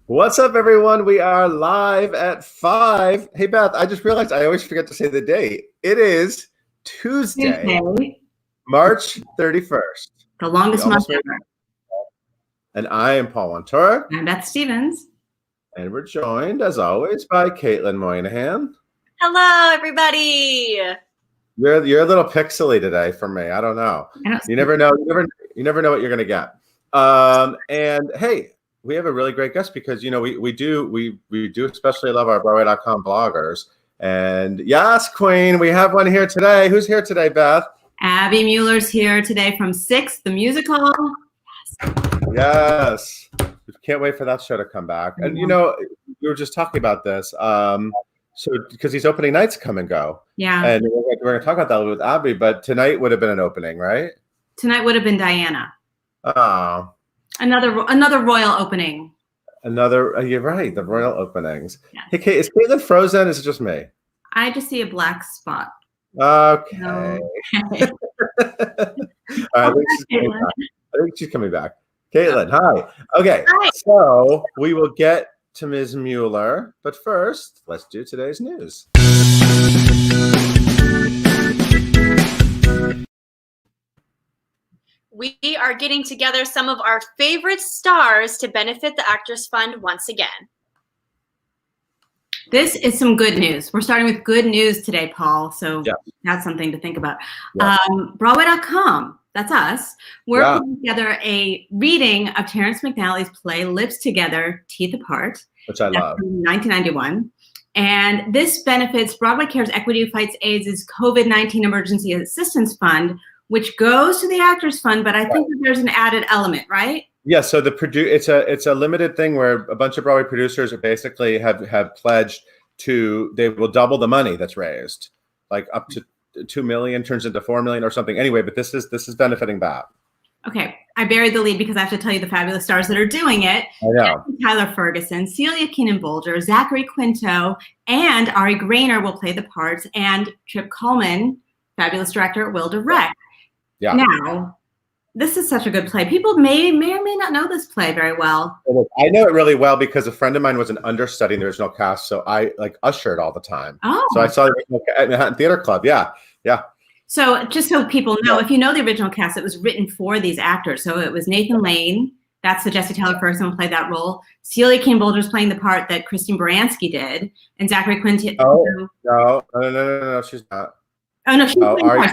What's up, everyone? We are live at 5. Hey, Beth, I just realized I always forget to say the date. It is Tuesday, Tuesday, March 31st. the We longest month almost made it. ever. And I am Paul Montour, I'm Beth Stevens. and we're joined, as always, by Caitlin Moynihan. Hello, everybody. You're a little pixely today for me. I don't know. You never know. You never know what you're going to get. And hey, we have a really great guest because we do especially love our Broadway.com bloggers. And yes, Queen, we have one here today. Who's here today, Beth? Abby Mueller's here today from Six, the musical. Yes. We can't wait for that show to come back. And we were just talking about this. So because these opening nights come and go. Yeah. And we're going to talk about that a little with Abby, but tonight would have been an opening, right? Tonight would have been Diana. Oh. Another royal opening. You're right, the royal openings. Yeah. Hey, Kate, is Caitlin frozen? Is it just me? I just see a black spot. Okay. No. I think she's coming back. Caitlin, hi. Okay, Hi. So we will get to Ms. Mueller, but first, let's do today's news. We are getting together some of our favorite stars to benefit the Actors Fund once again. This is some good news. We're starting with good news today, Paul. So Yeah. That's something to think about. Yeah. Broadway.com, that's us. We're putting together a reading of Terrence McNally's play Lips Together, Teeth Apart. Which I love. From 1991. And this benefits Broadway Cares Equity Fights AIDS' COVID-19 Emergency Assistance Fund, which goes to the Actors Fund, but I think that there's an added element, right? Yeah, so it's a limited thing where a bunch of Broadway producers basically have pledged they will double the money that's raised, like up to $2 million turns into $4 million or something. Anyway, but this is benefiting that. Okay, I buried the lead because I have to tell you the fabulous stars that are doing it. I know. Tyler Ferguson, Celia Keenan-Bolger, Zachary Quinto, and Ari Grainer will play the parts, and Trip Cullman, fabulous director, will direct. Yeah. Now, this is such a good play. People may or may not know this play very well. I know it really well because a friend of mine was an understudy in the original cast, so I ushered all the time. Oh. So I saw the original at Manhattan Theater Club. Yeah. So just so people know, if you know the original cast, it was written for these actors. So it was Nathan Lane. That's the Jesse Tyler Ferguson who played that role. Celia Keenan-Bolger's playing the part that Christine Baranski did, and Zachary Quinto. No, she's not. Oh no, she's playing Ari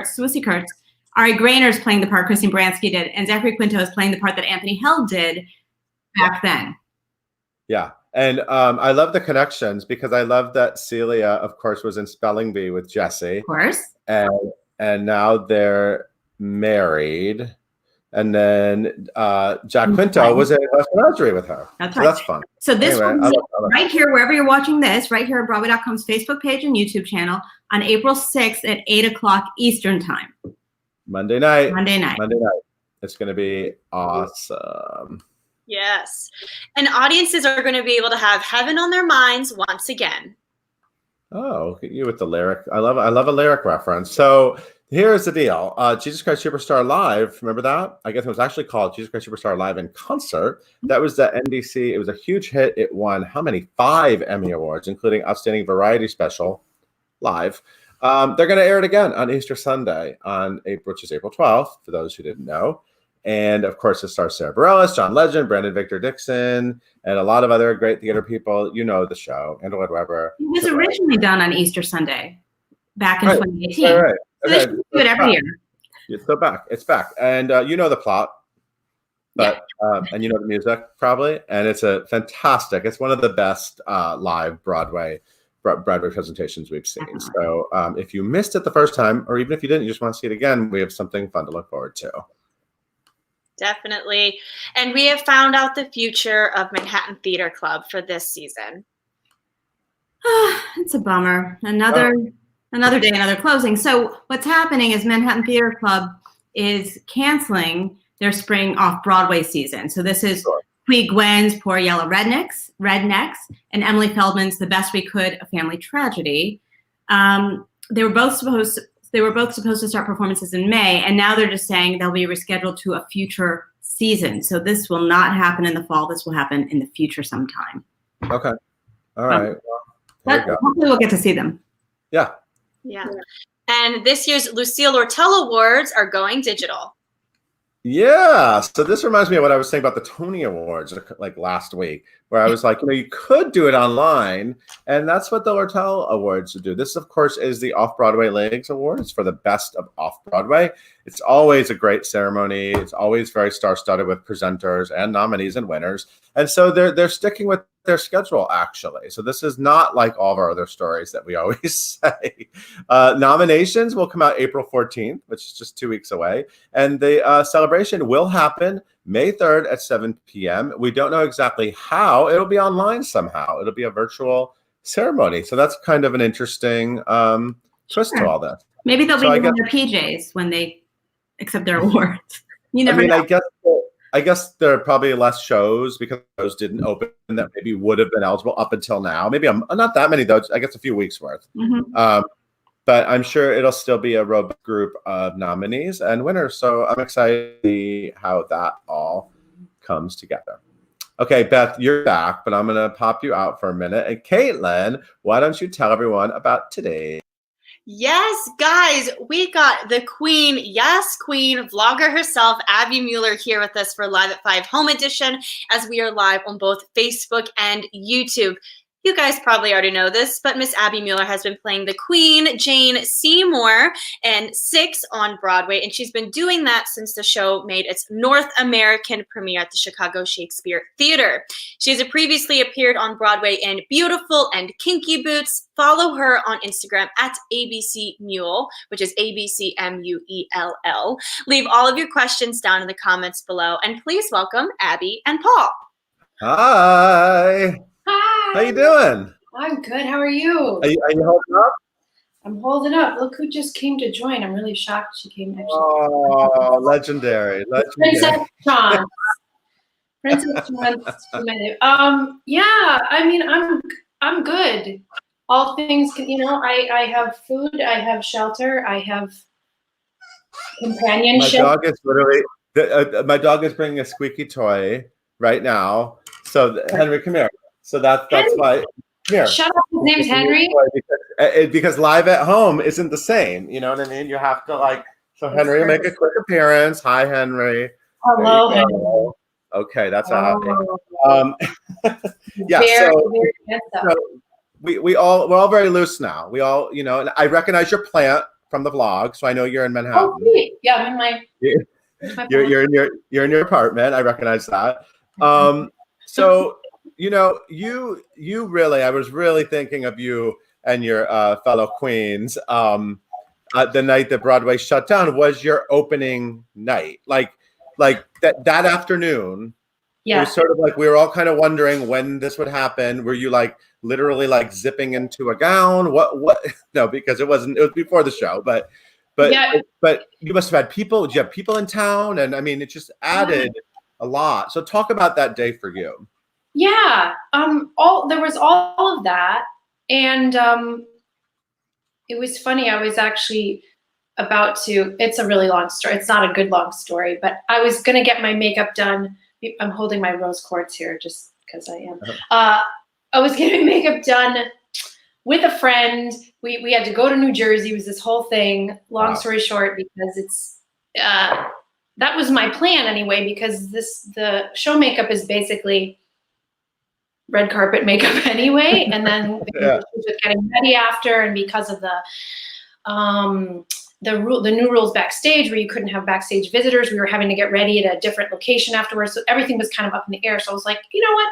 Swissy Kurtz. Ari Grainer's playing the part Christine Baranski did, and Zachary Quinto is playing the part that Anthony Held did back then. Yeah, and I love the connections because I love that Celia, of course, was in Spelling Bee with Jesse. Of course. And now they're married. And then Jack Quinto was in West Menagerie with her. That's so right. That's fun. So this Anyway, one's right here, wherever you're watching this, right here at Broadway.com's Facebook page and YouTube channel on April 6th at 8 o'clock Eastern time. Monday night. It's going to be awesome. Yes. And audiences are going to be able to have heaven on their minds once again. Oh, look at you with the lyric. I love a lyric reference. So here's the deal. Jesus Christ Superstar Live. Remember that? I guess it was actually called Jesus Christ Superstar Live in Concert. That was the NBC. It was a huge hit. It won how many? 5 Emmy Awards, including Outstanding Variety Special Live. They're going to air it again on Easter Sunday which is April 12th, for those who didn't know. And of course, it stars Sarah Bareilles, John Legend, Brandon Victor Dixon, and a lot of other great theater people. You know the show, Andrew Lloyd Webber. It was originally done on Easter Sunday back in 2018. Right. So they should do it every year. It's so back. It's back. And you know the plot, but and you know the music probably. And it's it's one of the best live Broadway presentations we've seen. So if you missed it the first time, or even if you didn't, you just want to see it again, we have something fun to look forward to. Definitely. And we have found out the future of Manhattan Theater Club for this season. It's a bummer. Another day, another closing. So what's happening is Manhattan Theater Club is canceling their spring off-Broadway season. So this is Puig Gwen's Poor Yellow Rednecks, and Emily Feldman's The Best We Could, A Family Tragedy. They were both supposed to start performances in May, and now they're just saying they'll be rescheduled to a future season. So this will not happen in the fall. This will happen in the future sometime. Okay. All right. But hopefully we'll get to see them. Yeah. Yeah. And this year's Lucille Lortel Awards are going digital. Yeah. So this reminds me of what I was saying about the Tony Awards like last week, where I was like, you could do it online, and that's what the Lortel Awards do. This, of course, is the Off-Broadway Leagues Awards for the best of Off-Broadway. It's always a great ceremony. It's always very star-studded with presenters and nominees and winners. And so they're sticking with their schedule, actually. So this is not like all of our other stories that we always say. Nominations will come out April 14th, which is just 2 weeks away. And the celebration will happen May 3rd at 7 p.m. We don't know exactly how. It'll be online somehow. It'll be a virtual ceremony. So that's kind of an interesting twist to all this. Maybe they'll be in their PJs when they accept their awards. You never know. I guess there are probably less shows because those didn't open that maybe would have been eligible up until now. Maybe not that many, though. I guess a few weeks worth. Mm-hmm. But I'm sure it'll still be a robust group of nominees and winners. So I'm excited to see how that all comes together. Okay, Beth, you're back, but I'm going to pop you out for a minute. And Caitlin, why don't you tell everyone about today? Yes, guys, we got the queen, yes, queen, vlogger herself, Abby Mueller, here with us for Live at 5 Home Edition, as we are live on both Facebook and YouTube. You guys probably already know this, but Miss Abby Mueller has been playing the Queen, Jane Seymour, in 6 on Broadway, and she's been doing that since the show made its North American premiere at the Chicago Shakespeare Theater. She has previously appeared on Broadway in Beautiful and Kinky Boots. Follow her on Instagram at ABC Mule, which is ABCMUELL. Leave all of your questions down in the comments below, and please welcome Abby and Paul. Hi. Hi. How you doing? I'm good. How are you? Are you holding up? I'm holding up. Look who just came to join. I'm really shocked she came actually. Oh, legendary. Princess Chauncey. Princess Chauncey. Yeah, I mean, I'm good. All things, I have food, I have shelter, I have companionship. My dog is bringing a squeaky toy right now. So Henry, come here. So that's why. Here. Shut up. His name's Henry. Because live at home isn't the same. You know what I mean? You have to So Henry will make a quick appearance. Hi, Henry. Hello, Henry. Okay, that's Abby. Yeah. So we're all very loose now. We all, and I recognize your plant from the vlog, so I know you're in Manhattan. Oh, sweet. Yeah, I'm in my. You're in your apartment. I recognize that. So. You really, I was really thinking of you and your fellow queens. The night that Broadway shut down was your opening night. Like that afternoon. Yeah. It was sort of like we were all kind of wondering when this would happen. Were you literally zipping into a gown? What? No, because it was before the show, but you must have had people. Did you have people in town? And I mean, it just added a lot. So talk about that day for you. Yeah, there was all of that, and it was funny. I was actually about to. It's a really long story. It's not a good long story, but I was gonna get my makeup done. I'm holding my rose quartz here just because I am. I was getting makeup done with a friend. We had to go to New Jersey. It was this whole thing. Long story short, because it's that was my plan anyway. Because the show makeup is basically red carpet makeup anyway, and then just getting ready after, and because of the new rules backstage where you couldn't have backstage visitors, we were having to get ready at a different location afterwards, so everything was kind of up in the air. So I was like, you know what,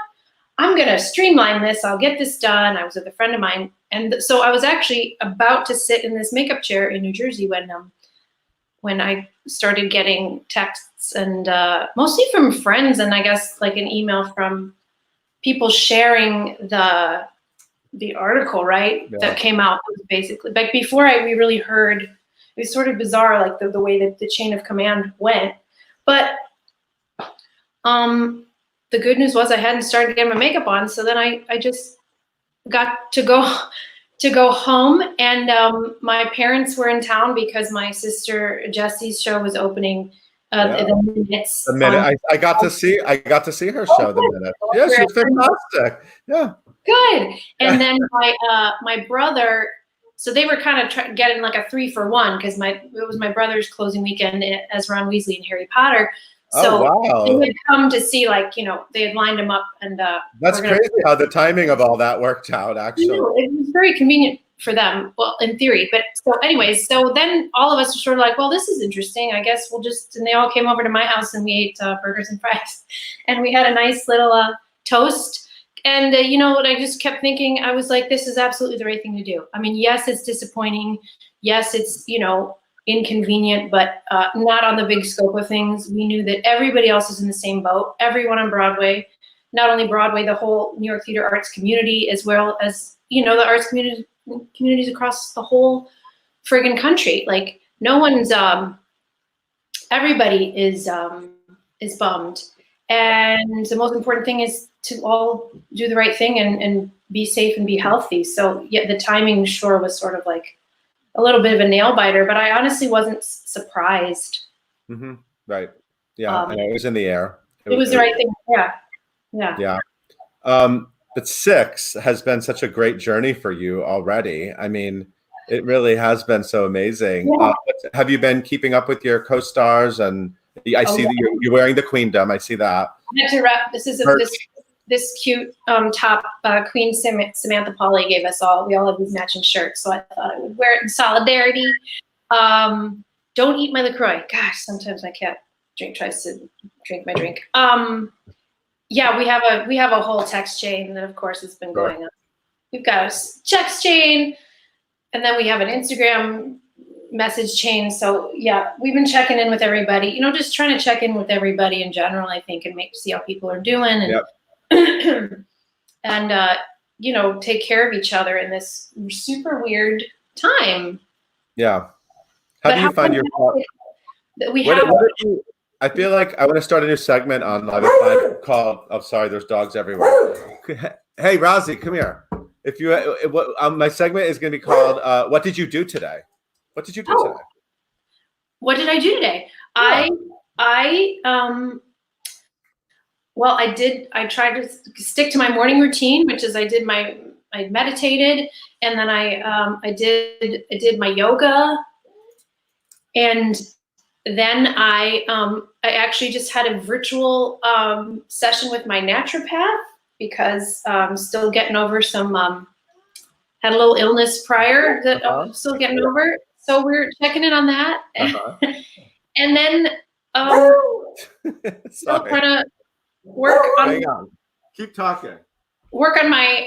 I'm gonna streamline this, I'll get this done. I was with a friend of mine, and so I was actually about to sit in this makeup chair in New Jersey when I started getting texts, and mostly from friends, and I guess an email from people sharing the article, right? Yeah. That came out. Was basically before we really heard. It was sort of bizarre, the way that the chain of command went. But the good news was I hadn't started getting my makeup on, so then I just got to go home, and my parents were in town because my sister Jessie's show was opening the minutes. The Minute. I got to see her show, The Minute. Yeah, she was fantastic. Yeah. Good. And then my brother, so they were kind of getting like a 3-for-1 because it was my brother's closing weekend as Ron Weasley and Harry Potter. So wow. they had come to see, like, they had lined him up, and that's crazy how the timing of all that worked out. Actually, it was very convenient for them. Well, in theory, but so anyways, so then all of us were sort of like, well, this is interesting. I guess we'll and they all came over to my house and we ate burgers and fries, and we had a nice little toast. And what I just kept thinking, I was like, this is absolutely the right thing to do. I mean, yes, it's disappointing. Yes, it's inconvenient, but not on the big scope of things. We knew that everybody else is in the same boat. Everyone on Broadway, not only Broadway, the whole New York theater arts community, as well as the arts communities across the whole friggin' country. Like, no one's everybody is bummed, and the most important thing is to all do the right thing and be safe and be healthy. So yeah, the timing sure was sort of like a little bit of a nail biter, but I honestly wasn't surprised. Mm-hmm. Right. Yeah. And it was in the air. It was the right thing. Yeah. Yeah. But 6 has been such a great journey for you already. I mean, it really has been so amazing. Yeah. Have you been keeping up with your co-stars? And I see that you're wearing the Queendom. I see that. I had to wrap. This is this cute top Queen Samantha Pauly gave us all. We all have these matching shirts, so I thought I would wear it in solidarity. Don't eat my LaCroix. Gosh, sometimes my cat tries to drink my drink. Yeah, we have a whole text chain that, of course, has been going on. We've got a text chain, and then we have an Instagram message chain. So yeah, we've been checking in with everybody. Just trying to check in with everybody in general, I think, and see how people are doing, and and take care of each other in this super weird time. Yeah. How do you find your? I feel like I want to start a new segment on Live at 5 called. Oh, sorry, there's dogs everywhere. Hey, Rosie, come here. If you, my segment is going to be called "What Did You Do Today?" What did you do today? What did I do today? Yeah. I tried to stick to my morning routine, which is I meditated, and then I did my yoga, and then I actually just had a virtual session with my naturopath because I'm still getting over some had a little illness prior that I'm still getting over. So we're checking in on that. And then still trying to work on. Hang on. Keep talking. Work on my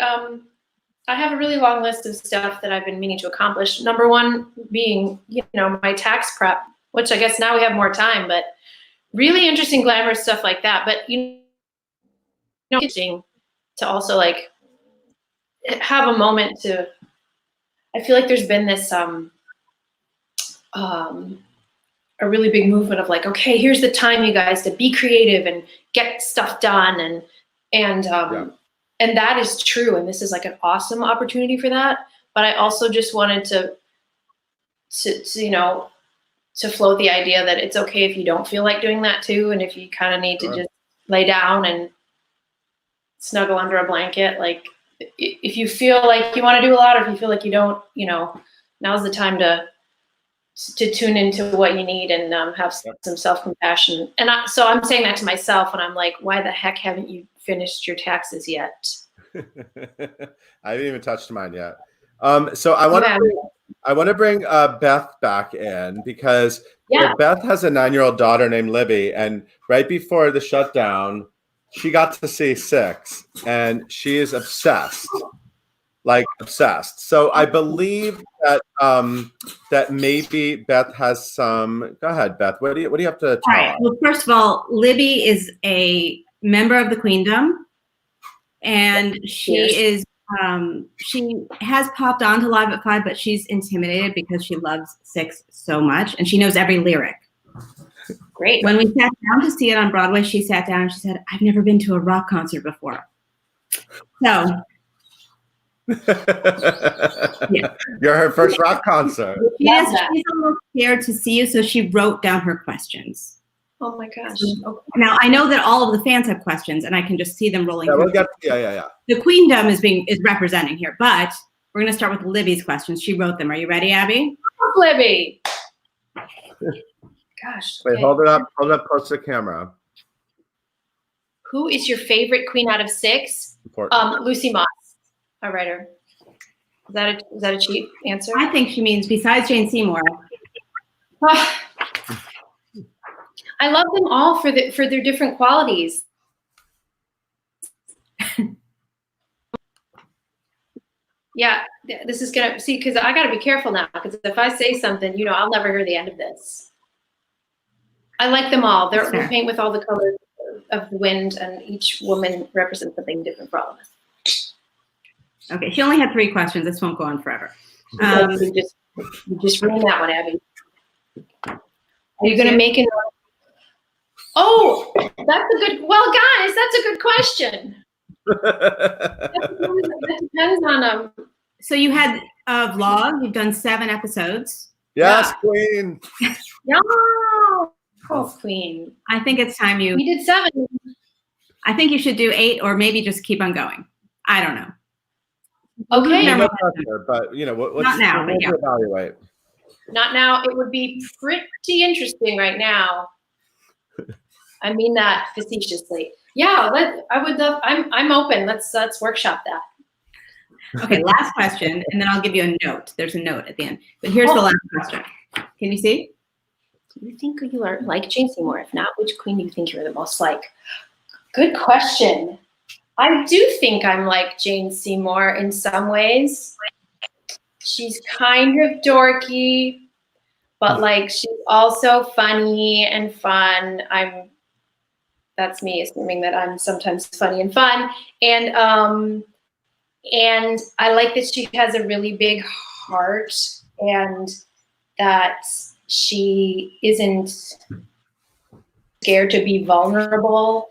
I have a really long list of stuff that I've been meaning to accomplish. Number one being, my tax prep, which I guess now we have more time, but really interesting, glamorous stuff like that. But interesting to also like have a moment to. I feel like there's been this a really big movement of like, okay, here's the time, you guys, to be creative and get stuff done, and that is true, and this is like an awesome opportunity for that. But I also just wanted to float the idea that it's okay if you don't feel like doing that too, and if you kind of need to just lay down and snuggle under a blanket, like if you feel like you want to do a lot, or if you feel like you don't, now's the time to tune into what you need and have some self-compassion. And so I'm saying that to myself, and I'm like, why the heck haven't you finished your taxes yet? I haven't even touched mine yet. So I want to bring Beth back in because Beth has a 9-year-old daughter named Libby, and right before the shutdown, she got to see 6, and she is obsessed. Like obsessed. So I believe that that maybe Beth has some. Go ahead, Beth. What do you have to tell us? Well, first of all, Libby is a member of the Queendom, and she has popped on to Live at 5, but she's intimidated because she loves 6 so much, and she knows every lyric. Great. When we sat down to see it on Broadway, she sat down and she said, "I've never been to a rock concert before." So. Yeah. You're her first rock concert. Yes, she's a little scared to see you, so she wrote down her questions. Oh my gosh. Okay. Now I know that all of the fans have questions, and I can just see them rolling. Yeah, through. we'll get, yeah. The Queendom is representing here, but we're going to start with Libby's questions. She wrote them. Are you ready, Abby? Libby. Gosh. Wait, Okay. hold it up close to the camera. Who is your favorite queen out of 6? Important. Lucy Moss, our writer. Is that a cheap answer? I think she means besides Jane Seymour. I love them all for their different qualities. Yeah, this is gonna see, because I gotta be careful now, because if I say something, I'll never hear the end of this. I like them all. They paint with all the colors of the wind, and each woman represents something different for all of us. Okay, she only had 3 questions. This won't go on forever. You just ruined that one, Abby. Are you gonna make it? Oh, that's a good. Well, guys, that's a good question. That depends on So you had a vlog. You've done 7 episodes. Yes, Yeah. Queen. No. Oh, Queen. I think it's time you. We did 7. I think you should do 8, or maybe just keep on going. I don't know. Okay. No pressure, but what's Not now, but yeah. evaluate. Not now. It would be pretty interesting right now. I mean that facetiously. Yeah, I would love. I'm open. Let's workshop that. Okay, last question, and then I'll give you a note. There's a note at the end. But here's the last question. Can you see? Do you think you are like Jane Seymour? If not, which queen do you think you're the most like? Good question. I do think I'm like Jane Seymour in some ways. She's kind of dorky, but like she's also funny and fun. That's me assuming that I'm sometimes funny and fun. And I like that she has a really big heart, and that she isn't scared to be vulnerable.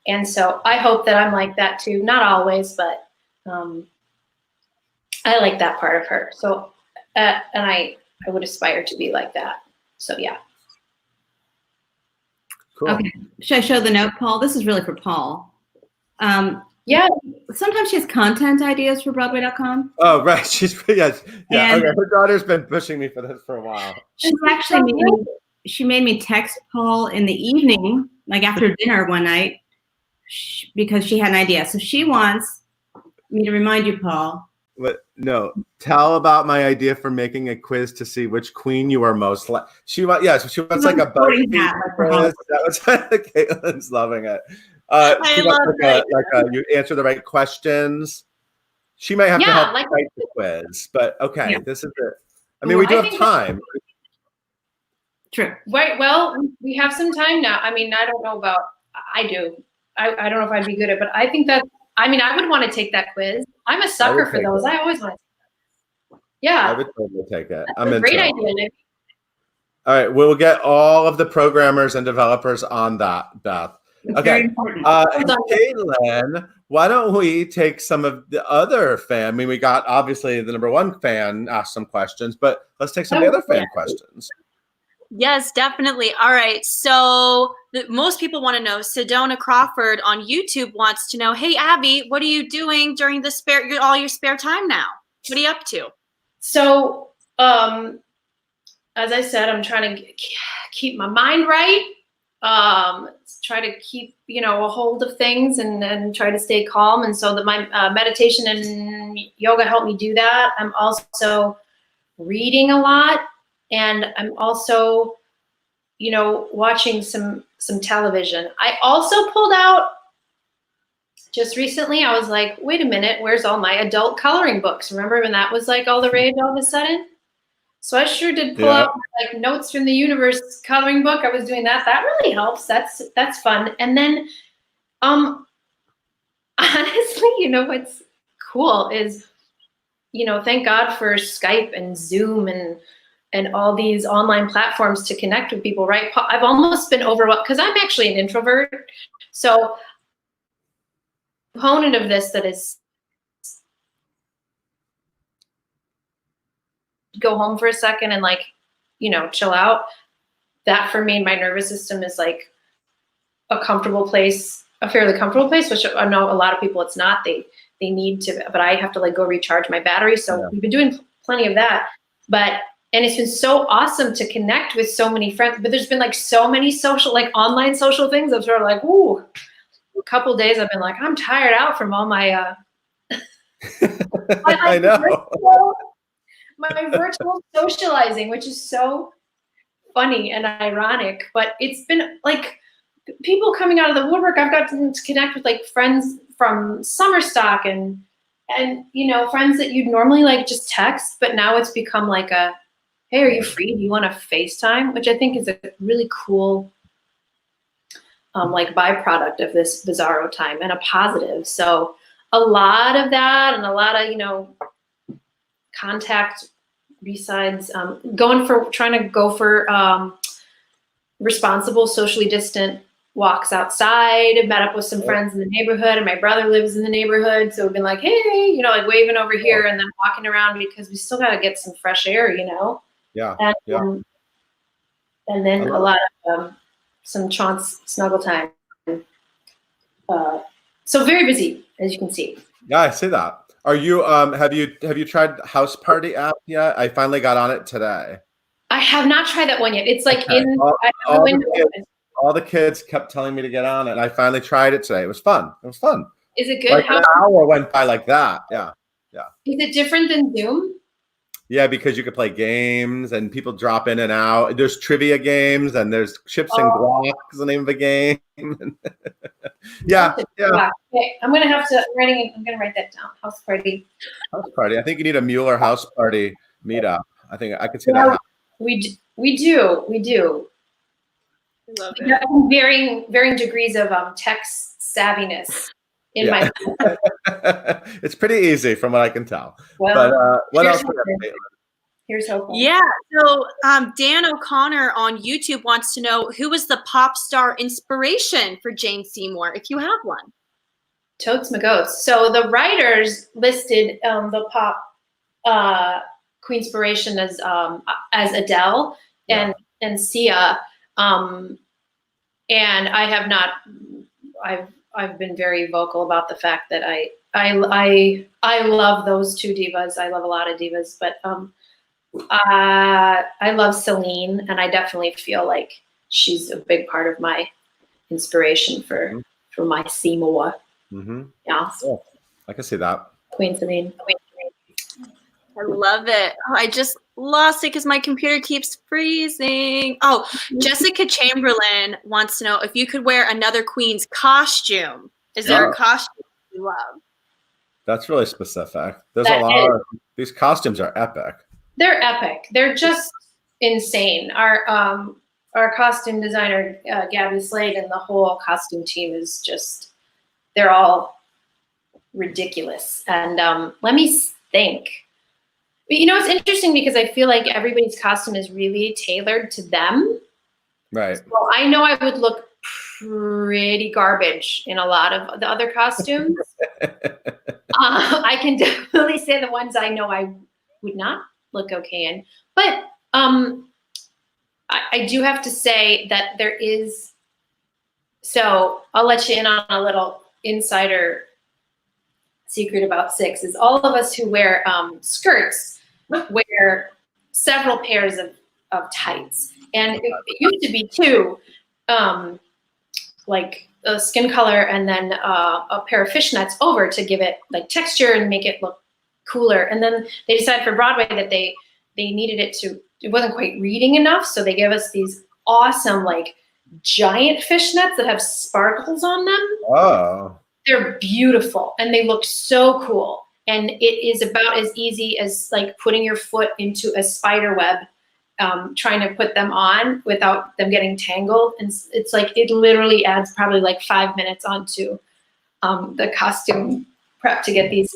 And so I hope that I'm like that too. Not always, but I like that part of her. So, and I would aspire to be like that. So yeah. Cool. Okay. Should I show the note, Paul? This is really for Paul. Yeah. Sometimes she has content ideas for Broadway.com. Oh, right. She's yeah. And Okay. Her daughter's been pushing me for this for a while. She made me text Paul in the evening, like after dinner one night, because she had an idea. So she wants me to remind you, Paul. But no, tell about my idea for making a quiz to see which queen you are most like. She wants like a BuzzFeed quiz. That was Caitlin's loving it. I love you answer the right questions. She might have to help like write the quiz, but okay, Yeah. This is it. I mean, we do have time. True. Right. Well, we have some time now. I mean, I don't know about. I do. I don't know if I'd be good at, but I think that. I mean, I would want to take that quiz. I'm a sucker for those. I always want to take that. Yeah. I would totally take it. That's a great idea. All right, we'll get all of the programmers and developers on that, Beth. Okay, Caitlin, why don't we take some of the other fan? I mean, we got obviously the #1 fan asked some questions, but let's take some of the other fan questions. Yes, definitely. All right. So most people want to know, Sedona Crawford on YouTube wants to know, hey, Abby, what are you doing during all your spare time now? What are you up to? So, as I said, I'm trying to keep my mind right. Try to keep, a hold of things and try to stay calm. And so that my meditation and yoga help me do that. I'm also reading a lot. And I'm also, watching some television. I also pulled out just recently. I was like, wait a minute, where's all my adult coloring books? Remember when that was like all the rage all of a sudden? So I sure did pull out my, like Notes from the Universe coloring book. I was doing that. That really helps. That's fun. And then, honestly, what's cool is, thank God for Skype and Zoom and all these online platforms to connect with people, right? I've almost been overwhelmed because I'm actually an introvert. So component of this that is go home for a second and chill out. That for me, my nervous system is like a comfortable place, a fairly comfortable place, which I know a lot of people it's not. They need to, but I have to like go recharge my battery. So we've been doing plenty of that. And it's been so awesome to connect with so many friends. But there's been like so many social, like online social things. I'm sort of like, ooh, a couple of days I've been like, I'm tired out from all my I know. my virtual socializing, which is so funny and ironic. But it's been like people coming out of the woodwork. I've gotten to connect with like friends from summer stock and you know, friends that you'd normally like just text, but now it's become like a, hey, are you free? Do you want to FaceTime? Which I think is a really cool like byproduct of this bizarro time and a positive. So a lot of that and a lot of, you know, contact besides trying to go for responsible, socially distant walks outside. Met up with some friends in the neighborhood, and my brother lives in the neighborhood, so we've been like, hey, you know, like waving over here and then walking around because we still got to get some fresh air, you know. And then a lot of some Chauncey snuggle time. So very busy, as you can see. Yeah, I see that. Are you have you tried House Party app yet? I finally got on it today. I have not tried that one yet. It's like in all the kids kept telling me to get on it, and I finally tried it today. It was fun. It was fun. Is it good? Like an hour went by like that. Yeah. Is it different than Zoom? Yeah, because you could play games and people drop in and out. There's trivia games and there's chips and guac is the name of the game. yeah. Okay, I'm gonna write that down. House Party. House Party. I think you need a Mueller House Party meetup. I think I could see that. We do. I love it. Varying degrees of tech savviness in my. It's pretty easy from what I can tell. Well, but what else? Here's hopeful. Yeah. So Dan O'Connor on YouTube wants to know who was the pop star inspiration for Jane Seymour, if you have one. Totes my goats. So the writers listed the pop queen inspiration as Adele and Sia. And I have not. I've been very vocal about the fact that I love those two divas. I love a lot of divas, but I love Celine, and I definitely feel like she's a big part of my inspiration for my Seymour. Mm-hmm. Yeah, I can see that. Queen Celine. I love it. Oh, I just lost it because my computer keeps freezing. Oh, Jessica Chamberlain wants to know if you could wear another queen's costume. Is there a costume you love? That's really specific. There's a lot of these costumes are epic. They're epic. They're just insane. Our costume designer, Gabby Slade, and the whole costume team is just, they're all ridiculous. And let me think. But you know, it's interesting because I feel like everybody's costume is really tailored to them. Right. So I know I would look pretty garbage in a lot of the other costumes. I can definitely say the ones I know I would not look okay in. But I do have to say that there is, so I'll let you in on a little insider secret about Six, is all of us who wear skirts wear several pairs of tights. And it used to be two, like a skin color and then a pair of fishnets over to give it like texture and make it look cooler. And then they decided for Broadway that they needed it wasn't quite reading enough. So they gave us these awesome, like giant fishnets that have sparkles on them. Oh. They're beautiful and they look so cool. And it is about as easy as like putting your foot into a spider web, trying to put them on without them getting tangled. And it's like, it literally adds probably like 5 minutes onto the costume prep to get these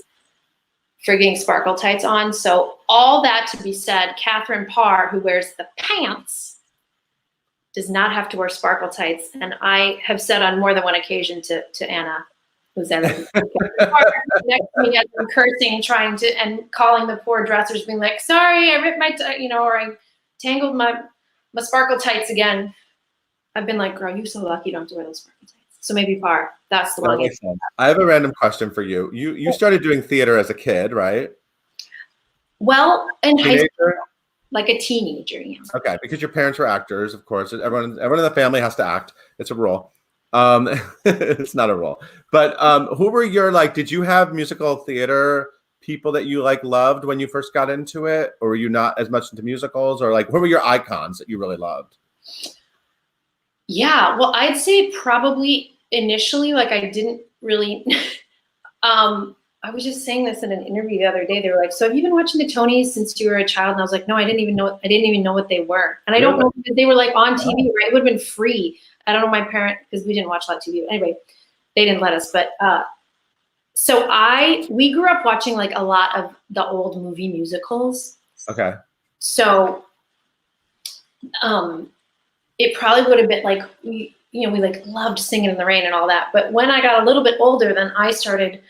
frigging sparkle tights on. So all that to be said, Catherine Parr, who wears the pants, does not have to wear sparkle tights. And I have said on more than one occasion to Anna, who's next to me as I'm cursing, trying to, and calling the poor dressers, being like, sorry, I ripped my, or I tangled my sparkle tights again. I've been like, girl, you're so lucky you don't have to wear those fucking tights. So maybe par. That's the That one. makes sense. I have a random question for you. You started doing theater as a kid, right? Well, in high school, Teenager? like a teenager, yeah. Okay, because your parents were actors, of course. Everyone in the family has to act. It's a rule. It's not a rule. But who were your, like, did you have musical theater people that you like loved when you first got into it? Or were you not as much into musicals? Or like, who were your icons that you really loved? Yeah, well, I'd say probably initially, like I didn't really, I was just saying this in an interview the other day. They were like, so have you been watching the Tonys since you were a child? And I was like, no, I didn't even know what they were. And I don't know because they were like on TV, right? It would have been free. I don't know my parent, because we didn't watch a lot of TV. But anyway, they didn't let us. But so we grew up watching like a lot of the old movie musicals. Okay. So it probably would have been like, we like loved Singing in the Rain and all that. But when I got a little bit older, then I started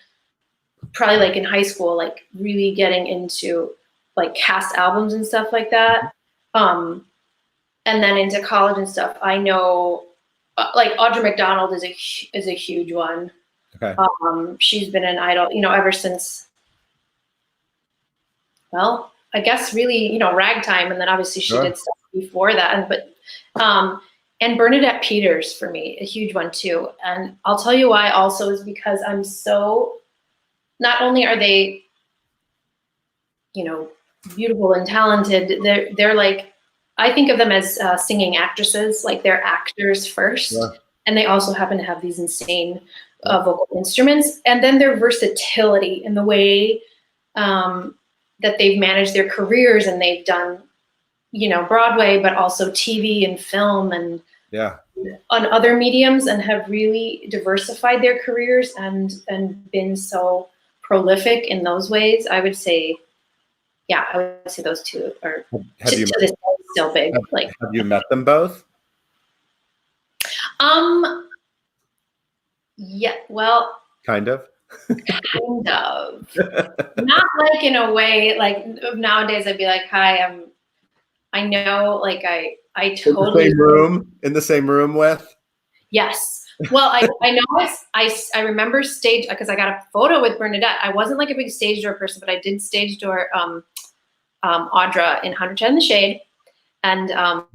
probably like in high school, like really getting into like cast albums and stuff like that. And then into college and stuff, I know like Audra McDonald is a huge one. Okay. She's been an idol, ever since, well, I guess really, Ragtime. And then obviously she did stuff before that. And Bernadette Peters for me, a huge one too. And I'll tell you why also is because I'm so, not only are they, beautiful and talented, they're like, I think of them as singing actresses, like they're actors first. Yeah. And they also happen to have these insane vocal instruments. And then their versatility in the way that they've managed their careers, and they've done, Broadway, but also TV and film and on other mediums, and have really diversified their careers and been so prolific in those ways. I would say, I would say those two are to this day still big. Have you met them both? Yeah, well, kind of. Not like in a way like nowadays I'd be like, hi, I know, like I totally in the same room with. Yes. Well, I know I remember stage, because I got a photo with Bernadette. I wasn't like a big stage door person, but I did stage door Audra in 110 in the Shade, and I'm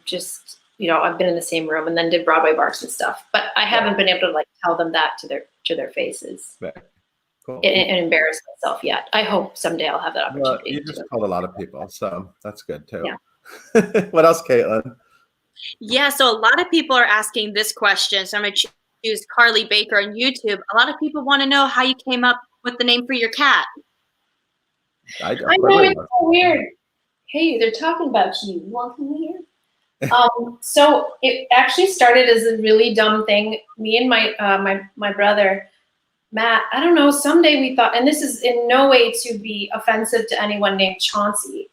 just, I've been in the same room, and then did Broadway Barks and stuff, but I haven't been able to like tell them that to their faces. Right. Cool. And embarrass myself yet. I hope someday I'll have that opportunity. Well, you just told a lot of people, so that's good too. Yeah. What else, Caitlin? Yeah, so a lot of people are asking this question. So I'm going to choose Carly Baker on YouTube. A lot of people want to know how you came up with the name for your cat. I know, it's so weird. Hey, they're talking about you. You want to hear? So it actually started as a really dumb thing. Me and my brother, Matt, I don't know, someday we thought, and this is in no way to be offensive to anyone named Chauncey.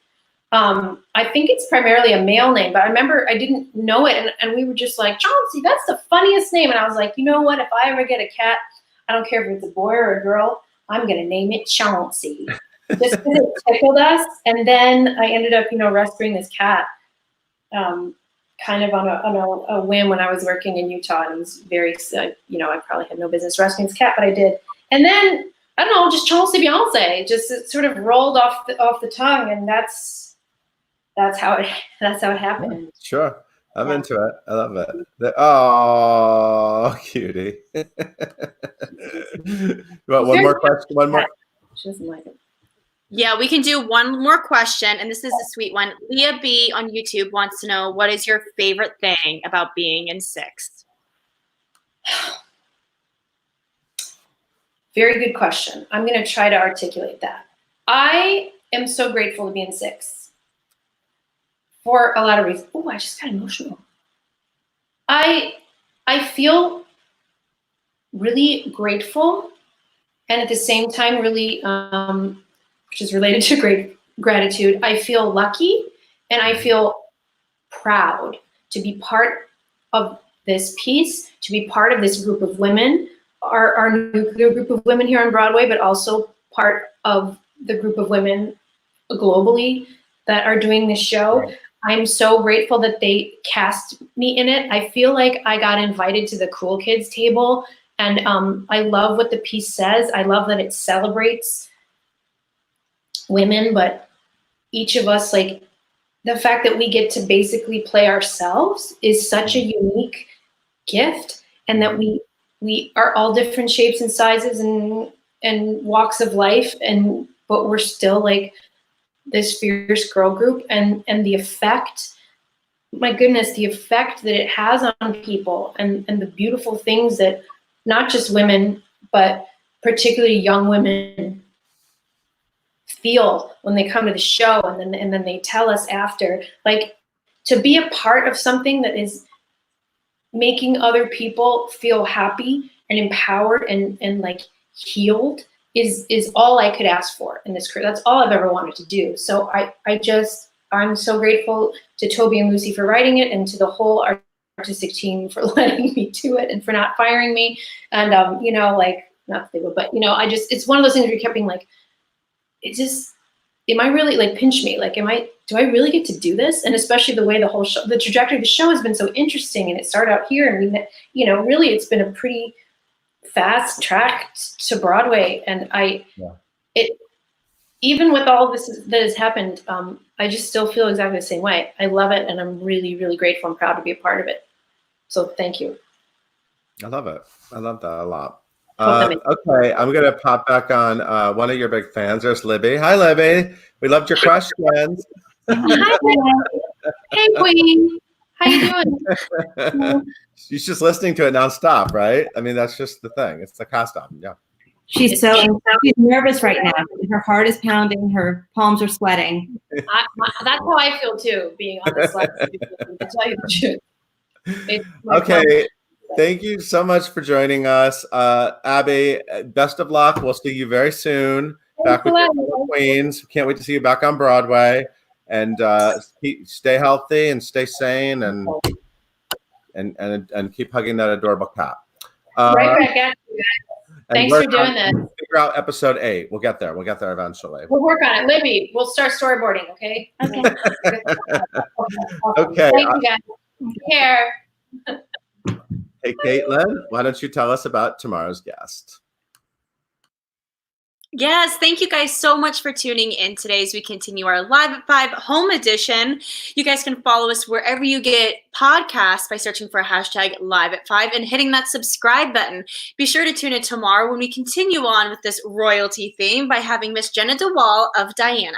I think it's primarily a male name, but I remember I didn't know it, and we were just like, Chauncey, that's the funniest name. And I was like, you know what? If I ever get a cat, I don't care if it's a boy or a girl, I'm going to name it Chauncey. Just because it tickled us. And then I ended up, rescuing this cat kind of on a whim when I was working in Utah. And it was very, I probably had no business rescuing this cat, but I did. And then, I don't know, just Chauncey Beyonce. Just it sort of rolled off the tongue, and that's how it happened. Yeah, sure. I'm into it. I love it. Oh, cutie. One more question? One more? She doesn't like it. Yeah, we can do one more question, and this is a sweet one. Leah B on YouTube wants to know, what is your favorite thing about being in Sixth? Very good question. I'm going to try to articulate that. I am so grateful to be in Sixth for a lot of reasons. Oh, I just got emotional. I feel really grateful, and at the same time really which is related to great gratitude. I feel lucky, and I feel proud to be part of this piece, to be part of this group of women, our nuclear group of women here on Broadway, but also part of the group of women globally that are doing this show. I'm so grateful that they cast me in it. I feel like I got invited to the cool kids table, and I love what the piece says. I love that it celebrates women, but each of us, like, the fact that we get to basically play ourselves is such a unique gift, and that we are all different shapes and sizes and walks of life, but we're still like this fierce girl group, and the effect, my goodness, the effect that it has on people, and the beautiful things that not just women, but particularly young women feel when they come to the show, and then they tell us after, like, to be a part of something that is making other people feel happy and empowered and like healed is all I could ask for in this career. That's all I've ever wanted to do. So I'm so grateful to Toby and Lucy for writing it, and to the whole artistic team for letting me do it and for not firing me. And you know, like, not that they would, but you know, it's one of those things where you kept being like, am I really, like, pinch me? Like, do I really get to do this? And especially the way the whole show, the trajectory of the show has been so interesting, and it started out here, and you know, really it's been a pretty fast track to Broadway. And even with all this that has happened, I just still feel exactly the same way. I love it, and I'm really, really grateful and proud to be a part of it. So thank you. I love it. I love that a lot. Okay, I'm going to pop back on one of your big fans. There's Libby. Hi, Libby. We loved your questions. Hi, hey, Queen. How you doing? She's just listening to it nonstop, right? I mean, that's just the thing. It's the cast album, yeah. She's nervous right now. Her heart is pounding. Her palms are sweating. That's how I feel too, being on this live. To tell you the truth. Okay. Thank you so much for joining us. Abby, best of luck. We'll see you very soon. Back with your Queens. Can't wait to see you back on Broadway. And stay healthy and stay sane, and keep hugging that adorable cat. Right back at you guys. Thanks for doing this. Figure out episode 8. We'll get there. We'll get there eventually. We'll work on it. Libby, we'll start storyboarding, okay? Okay. Okay. Thank you guys. Take care. Hey, Caitlin, why don't you tell us about tomorrow's guest? Yes, thank you guys so much for tuning in today as we continue our Live at 5 Home Edition. You guys can follow us wherever you get podcasts by searching for hashtag Live at 5 and hitting that subscribe button. Be sure to tune in tomorrow when we continue on with this royalty theme by having Miss Jenna DeWall of Diana.